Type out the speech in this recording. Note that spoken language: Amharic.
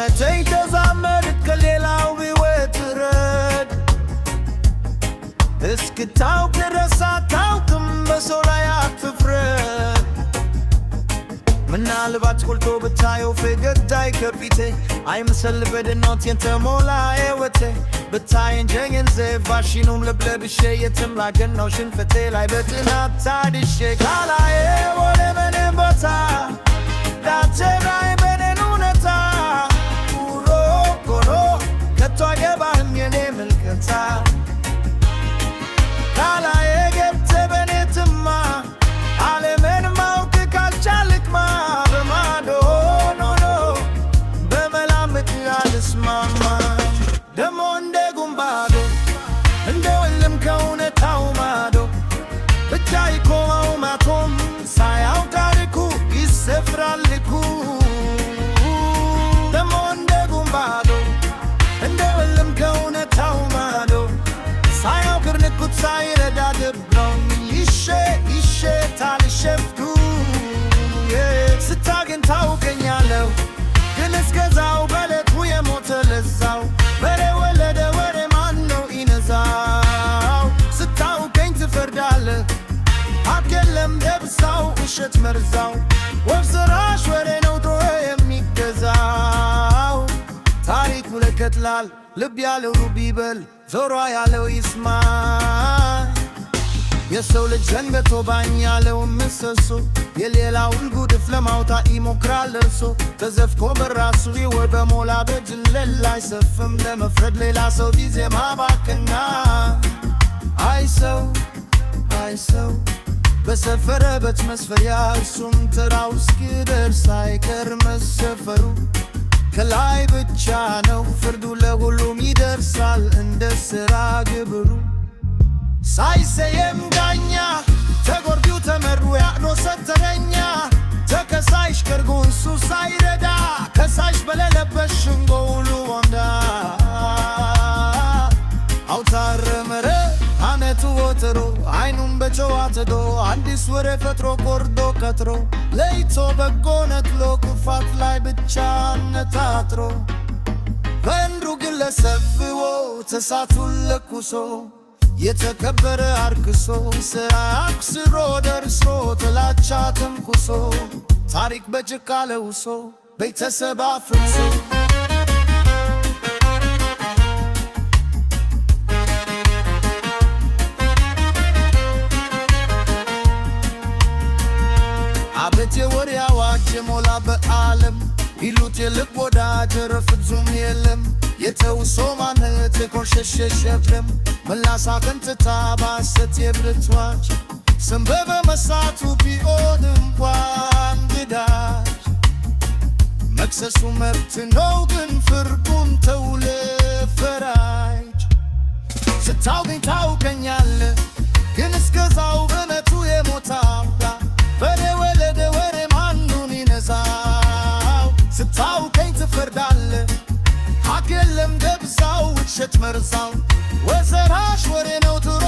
እውነተኝ ተዛመድ ከሌላው ቢወትረድ እስክታውቅ ድረስ አታውቅም በሰው ላይ አትፍረድ። ምናልባት ቆልቶ ብታየው ፈገግታዬ ከፊቴ አይምሰል በድኖት የተሞላ ሕይወቴ ብታየኝ ጀንዘባሽኑም ለብለብሼ የትም ላገናው ሽንፈቴ ላይ በጥናት ታድሼ ካላዬ ወደ ምንም ቦታ ዳትራይ በኔን እውነታ ውሎ ጎሎ ከቶ አይገባህም የኔ ምልከታ ካላዬ ገብተ በኔ ትማ ዓለምን ማወቅ ካልቻልክማ በማዶ ኖኖ በመላምት አልስማማ ደሞ እንደ ጉንባዶ እንደ ወልም ከእውነታው ማዶ ብቻ ይቆመው ማቶም ሳያው ታሪኩ ይሰፍራል ልኩ ደሞ እንደ ጉንባዶ እንደ ወልም ከእውነታው ማዶ ሳያው ክርንኩት ሳይረዳ ደብረው ይሼ ታልሸፍቱ ስታገኝ ታውቀኛለሁ ግን እስከዛው በለቱ የሞተ ለዛው በሬ ወለደ ወሬ ማነው ይነዛው ስታውቀኝ ትፈርዳለህ አትገለም ደብሳው ውሸት መርዛው ወፍ ዘራሽ ወሬ ነው ድሮ የሚገዛው ታሪክ ሙለከትላል ልብ ያለው ሩብ ይበል ዞሯ ያለው ይስማ የሰው ልጅ ዘንገቶ ባኝ ያለው ምሰሶ የሌላውን ጉድፍ ለማውጣት ይሞክራል እርሶ ተዘፍቆ በራሱ ይወር በሞላ በጅለል አይሰፍም ለመፍረድ ሌላ ሰው ጊዜ ማባከና አይ ሰው በሰፈረበት መስፈሪያ እሱም ተራው እስኪደርስ አይቀር መሰፈሩ ከላይ ብቻ ነው ፍርዱ ለሁሉም ይደርሳል እንደ ሥራ ግብሩ ሳይሰየም ዳኛ ተጎርቢው ተመሩ ያኖ ሰተረኛ ተከሳሽ ከርጉንሱ ሳይረዳ ከሳሽ በሌለበት ሽንጎ ውሉ ወንዳ አውታረ መረ አመቱ ወትሮ አይኑን በጨዋ ተዶ አዲስ ወሬ ፈጥሮ ቆርዶ ቀጥሮ ለይቶ በጎነት ሎ ክፋት ላይ ብቻ ነታትሮ በእንዱ ግለሰብዎ ተሳቱን ለኩሶ የተከበረ አርክሶ ስራ አክስሮ ደርሶ ጥላቻ ተንኩሶ ታሪክ በጭቃ ለውሶ ቤተሰብ አፍርሶ አቤት የወሬ አዋጅ ሞላ በዓለም ይሉት የልብ ወዳጅ ፍጹም የለም የተውሶ ማነት የቆሸሸ ሸብረም መላሳትን ትታ ባሰት የብርቷች ስንበበ መሳቱ ቢሆን እንኳን ግዳጅ መክሰሱ መብት ነው ግን ፍርዱን ተውለ ፈራጅ ስታውቀኝ ታውቀኛለህ ግን እስከዛው በነቱ የሞታ በሬ ወለደ ወሬ ማኑን ይነዛው ስታውቀኝ ትፈርዳለህ ሀቅ የለም ደብዛው ውሸት መርዛው ወዘራሽ ወሬ ነው ድሮ